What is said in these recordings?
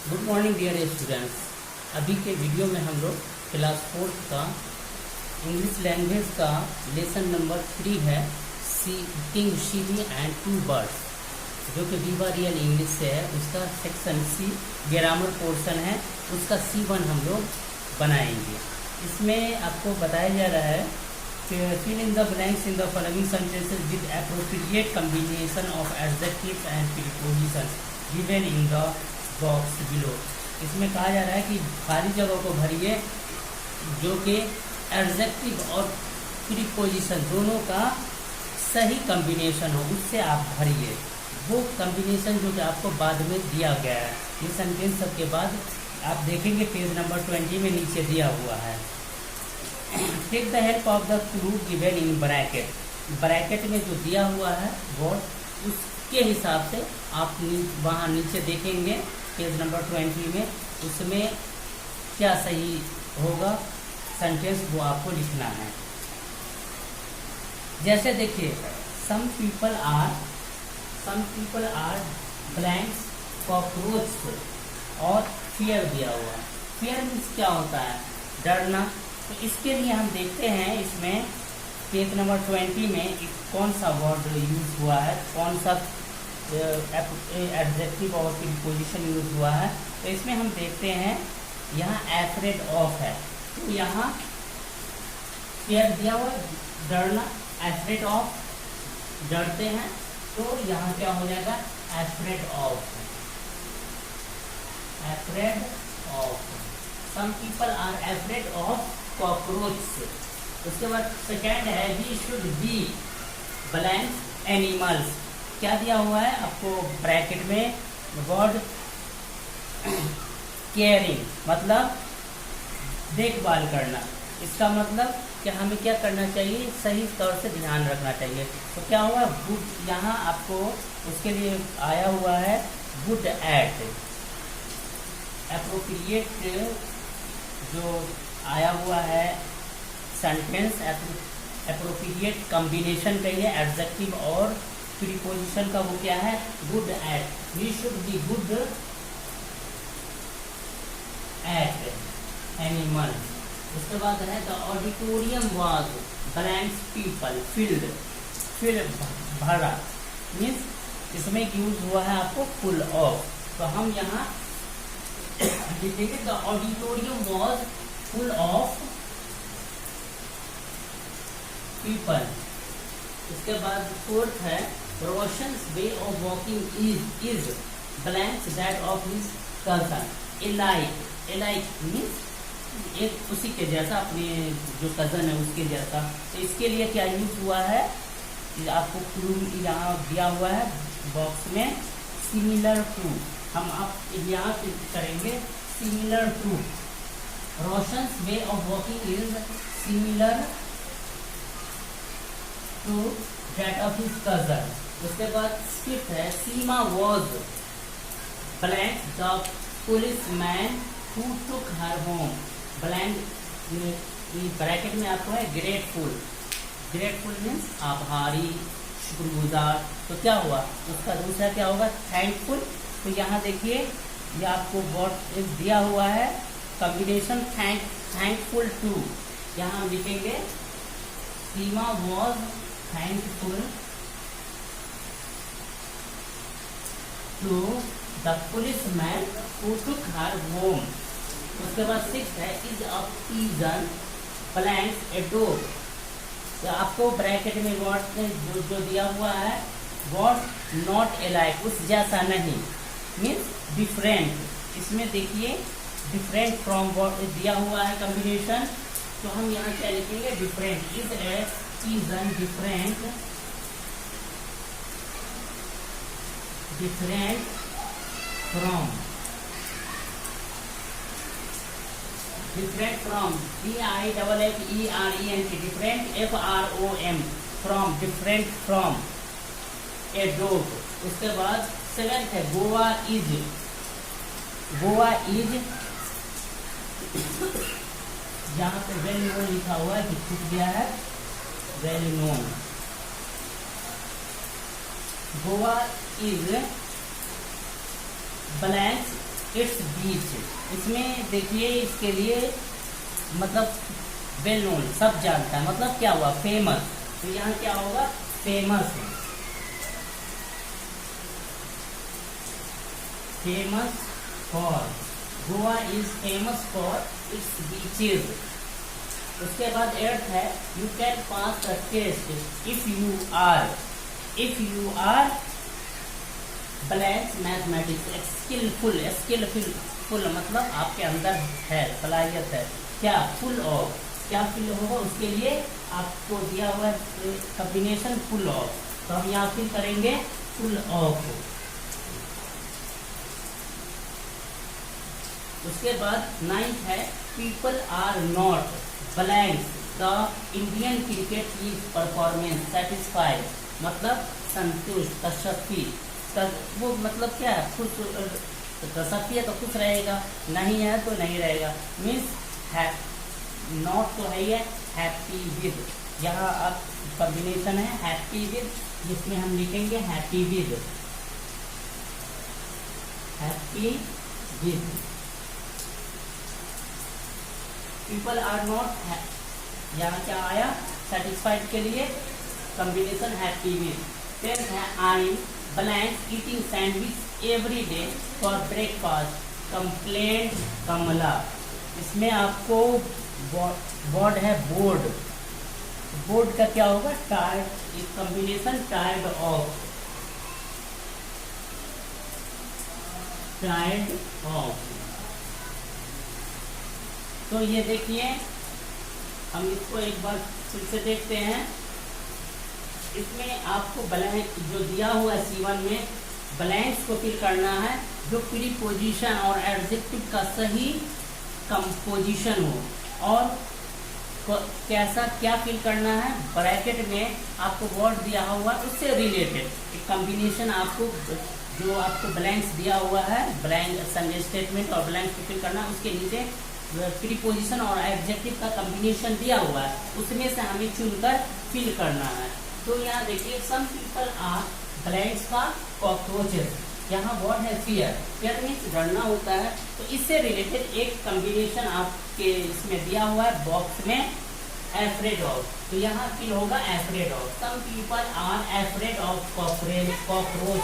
Good morning dear students. अभी के video में हम लोग क्लास 4 का इंग्लिश लैंग्वेज का लेसन नंबर 3 है किंग शीली एंड टू बर्ड्स, जो कि विवा रियल इंग्लिश से है। उसका सेक्शन सी ग्रामर पोर्शन है, उसका C1 हम लोग बनाएंगे। इसमें आपको बताया जा रहा है कि fill in the blanks in the following sentences with appropriate combination of adjectives and prepositions given in the box below. इसमें कहा जा रहा है कि खाली जगह को भरिए जो कि एडजेक्टिव और प्रीपोजिशन दोनों का सही कॉम्बिनेशन हो, उससे आप भरिए। वो कॉम्बिनेशन जो कि आपको बाद में दिया गया है। ये सेंटेंस सबके बाद आप देखेंगे पेज नंबर 20 में नीचे दिया हुआ है। Take the help of the clue given in bracket. Bracket में जो दिया हुआ है वर्ड, उसके हिसाब से आप वहाँ नीचे देखेंगे पेज नंबर 20 में, उसमें क्या सही होगा सेंटेंस वो आपको लिखना है। जैसे देखिए, some people are blanks cockroach और फियर दिया हुआ है। फियर मीन्स क्या होता है? डरना। तो इसके लिए हम देखते हैं इसमें पेज नंबर 20 में कौन सा वर्ड यूज हुआ है, कौन सा एडजेक्टिव और प्रीपोजिशन यूज हुआ है। तो इसमें हम देखते हैं यहाँ एफ्रेड ऑफ है, तो यहाँ फियर दिया हुआ डरना, एफ्रेड ऑफ डरते हैं, तो यहाँ क्या हो जाएगा? Afraid of. Afraid of. Some people are afraid of cockroach. उसके बाद सेकेंड है we should be blank animals. क्या दिया हुआ है आपको ब्रैकेट में? वर्ड केयरिंग, मतलब देखभाल करना। इसका मतलब कि हमें क्या करना चाहिए? सही तौर से ध्यान रखना चाहिए। तो क्या हुआ? गुड, यहाँ आपको उसके लिए आया हुआ है गुड एट। एप्रोप्रिएट जो आया हुआ है सेंटेंस, एप्रोप्रिएट कॉम्बिनेशन का ये एडजेक्टिव और प्रीपोजिशन का वो क्या है? Good at. We should be good at animal. उसके बाद है the auditorium was blanks people filled भरा। मीन्स इसमें यूज हुआ है आपको फुल ऑफ। तो हम यहाँ लिखेंगे the auditorium was full of people. इसके बाद फोर्थ है Roshan's way of walking is blanks that of his cousin alike means एक उसी के जैसा, अपने जो कजन है उसके जैसा। तो इसके लिए क्या यूज हुआ है? आपको क्लू यहाँ दिया हुआ है बॉक्स में, सिमिलर टू। हम आप यहाँ करेंगे similar to. Roshan's way of walking is similar to that of his cousin. उसके बाद फिफ्थ है Seema was blank the police man who took her home. Blank bracket में आपको है ग्रेटफुल। ग्रेटफुल मीन्स आभारी, शुक्रगुजार। तो क्या हुआ? उसका दूसरा क्या होगा? थैंकफुल। तो यहाँ देखिए, ये आपको वर्ड दिया हुआ है कॉम्बिनेशन थैंकफुल टू। यहाँ हम लिखेंगे Seema was thankful to the policeman who took her home. उसके बाद सिक्स है is a pigeon blanks a dog. तो आपको ब्रैकेट में वर्ड जो दिया हुआ है वर्ड नॉट एलाइक, उस जैसा नहीं, मीन्स डिफरेंट। इसमें देखिए डिफरेंट फ्रॉम वर्ड दिया हुआ है कॉम्बिनेशन। तो हम यहाँ क्या लिखेंगे? Different. Is a pigeon different from DIFFERENT different FROM from, different from a dog. उसके बाद सेवेंथ है गोवा इज यहाँ पे वेल नोन लिखा हुआ है कि छूट गया है, well known. Goa is blank it's beach. इसमें देखिए इसके लिए मतलब वेल नोन, सब जानता है, मतलब क्या हुआ फेमस। तो यहाँ क्या होगा famous, famous for, Goa is famous for its beaches. उसके बाद एर्थ है you can pass the test if you are blank mathematics skilful. Skilful मतलब आपके अंदर है, सलाहियत है, क्या फुल ऑफ, क्या फिल होगा उसके लिए आपको दिया हुआ कॉम्बिनेशन फुल ऑफ। तो हम यहाँ फिल करेंगे फुल ऑफ। उसके बाद 9th है people are not blank the Indian cricket league performance satisfied, मतलब संतुष्ट, तशफ़ी, वो मतलब क्या है खुश, तशफ़ी है तो खुश रहेगा, नहीं है तो नहीं रहेगा। मीन्स नॉट तो है ही है, हैप्पी विद, यहाँ आप कॉम्बिनेशन है हैप्पी विद, जिसमें हम लिखेंगे happy with, happy with. People are not, यहाँ क्या आया सेटिस्फाइड के लिए कॉम्बिनेशन हैप्पी विद। फिर है I blank eating sandwich every day for breakfast complained Kamla. इसमें आपको वर्ड है बोर्ड, बोर्ड का क्या होगा टायर्ड, इस combination tired of, tired of. तो ये देखिए हम इसको एक बार फिर से देखते हैं। इसमें आपको ब्लैंक जो दिया हुआ है C1 में ब्लैंक्स को फिल करना है जो प्रीपोजिशन और एडजेक्टिव का सही कंपोजिशन हो, और कैसा क्या फिल करना है ब्रैकेट में आपको वर्ड दिया हुआ उससे रिलेटेड एक कॉम्बिनेशन, आपको जो आपको ब्लैंक्स दिया हुआ है ब्लैंक संडे स्टेटमेंट और ब्लैंक्स को फिल करना, उसके नीचे प्रीपोजिशन और एडजेक्टिव का कॉम्बिनेशन दिया हुआ है, उसमें से हमें चुनकर फिल करना है। तो यहाँ देखिए सम पीपल आर ब्लैंक्स का कॉकरोचेस, यहाँ वर्ड है फियर, फियर मीन्स डरना होता है, तो इससे रिलेटेड एक कॉम्बिनेशन आपके इसमें दिया हुआ है बॉक्स में एफ्रेड ऑफ। तो यहाँ फिल होगा afraid of, some people are afraid of cockroach.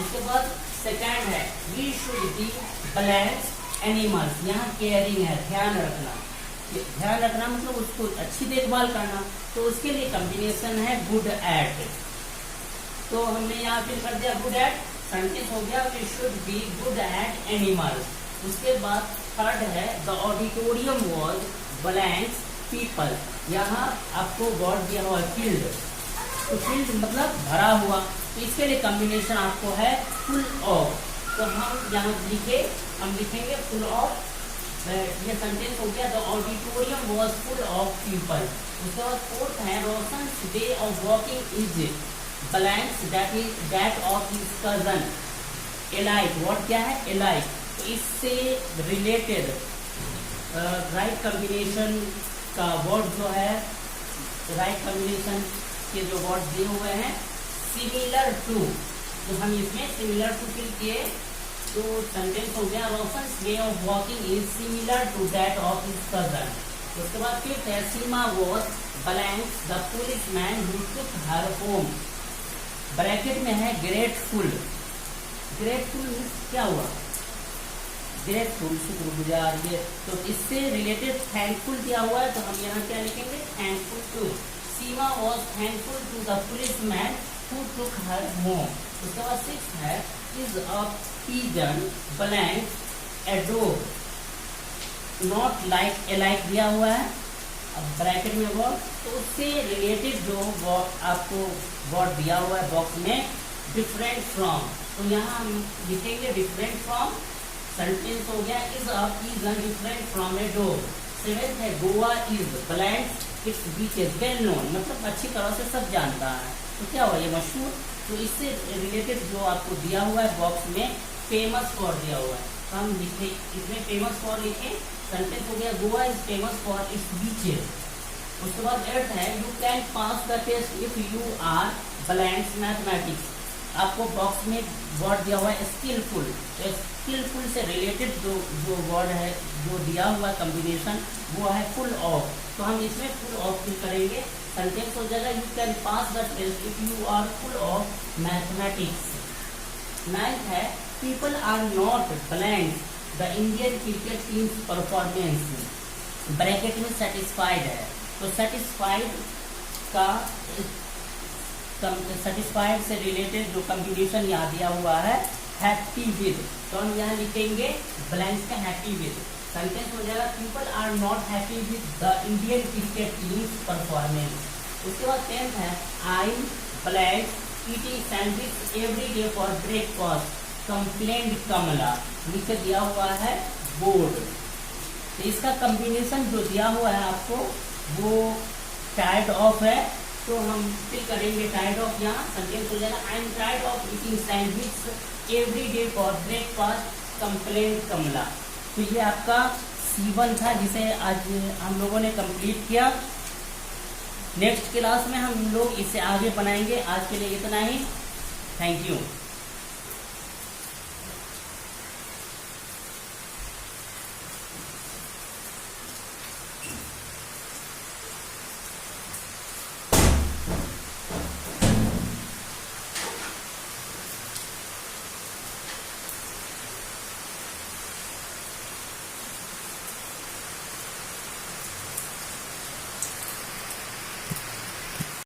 उसके बाद सेकंड है we should be blanks animals, यहाँ केयरिंग है ध्यान रखना, ध्यान रखना मतलब उसको अच्छी देखभाल करना, तो उसके लिए कॉम्बिनेशन है गुड एट। तो हमने यहाँ फिल कर दिया गुड एट, सेंटेंस हो गया we should be good at animals. उसके बाद थर्ड है the auditorium was blanks people, यहाँ आपको वर्ड दिया हुआ फील्ड, तो फील्ड मतलब भरा हुआ, तो इसके लिए कॉम्बिनेशन आपको है फुल ऑफ। तो हम यहाँ हम लिखेंगे फुल ऑफ, ये सेंटेंस हो गया the auditorium was full of people. उसके बाद फोर्थ है Roshan's way of walking is blanks that of his cousin iliac, word क्या है एलाइक, तो इससे रिलेटेड राइट कॉम्बिनेशन का वर्ड जो है, राइट कॉम्बिनेशन के जो वर्ड दिए हुए हैं सिमिलर टू, तो हम इसमें सिमिलर टू फिल किए, तो सेंटेंस हो गया Roshan's way of walking is similar to that of his cousin. उसके बाद फिफ्थ है Seema was blanks the policeman who took her home, bracket में है ग्रेटफुल, ग्रेटफुल क्या हुआ ग्रेटफुल शुक्रगुजार, ये तो इससे रिलेटेड थैंकफुल दिया हुआ है, तो हम यहाँ क्या लिखेंगे thankful to. Seema was thankful to the policeman who took her home. उसके बाद सिक्स है is a pigeon blank a dog, not like a like दिया हुआ है, अब ब्रैकेट में वर्ड, तो उससे रिलेटेड जो वर्ड आपको वर्ड दिया हुआ है बॉक्स में डिफरेंट फ्रॉम, तो यहाँ हम लिखेंगे डिफरेंट फ्रॉम, सेंटेंस हो गया is a pigeon different from a dog. Seventh है Goa is blank its beaches well known, मतलब अच्छी तरह से सब जानता है, तो क्या हुआ ये मशहूर, तो इससे रिलेटेड जो आपको दिया हुआ है बॉक्स में फेमस फॉर दिया हुआ है, तो हम लिखे इसमें फेमस फॉर लिखे, सेंटेंस हो गया Goa is famous for its beaches. उसके बाद एट है you can pass the test if you are blanks mathematics, आपको बॉक्स में वर्ड दिया हुआ है स्किलफुल, तो स्किलफुल से रिलेटेड जो वर्ड है, जो दिया हुआ कम्बिनेशन वो है फुल ऑफ, तो हम इसमें फुल ऑफ फिल करेंगे। सेंटेंस हो जाएगा you can pass the test if you are full of mathematics. 9th है people are not blank the Indian cricket team's performance, bracket में सेटिस्फाइड है, तो सेटिस्फाइड का सेटिस्फाइड से रिलेटेड जो कम्बिनेशन यहाँ दिया हुआ है हैप्पी विद, तो हम यहाँ लिखेंगे ब्लैंक का हैप्पी विद। सेंटेंस हो जाएगा people are not happy with the Indian cricket team's performance. उसके बाद 10th है I blank eating sandwich every day for breakfast complained Kamla, नीचे दिया हुआ है बोर्ड, तो इसका कम्बिनेशन जो दिया हुआ है आपको वो टायर्ड ऑफ है, तो हम फिर करेंगे टायर्ड ऑफ। यहाँ सेंटेंस हो जाएगा I am tired of eating sandwich every day for breakfast complained Kamla. तो ये आपका C1 था जिसे आज हम लोगों ने कंप्लीट किया। नेक्स्ट क्लास में हम लोग इससे आगे बनाएंगे। आज के लिए इतना ही, थैंक यू।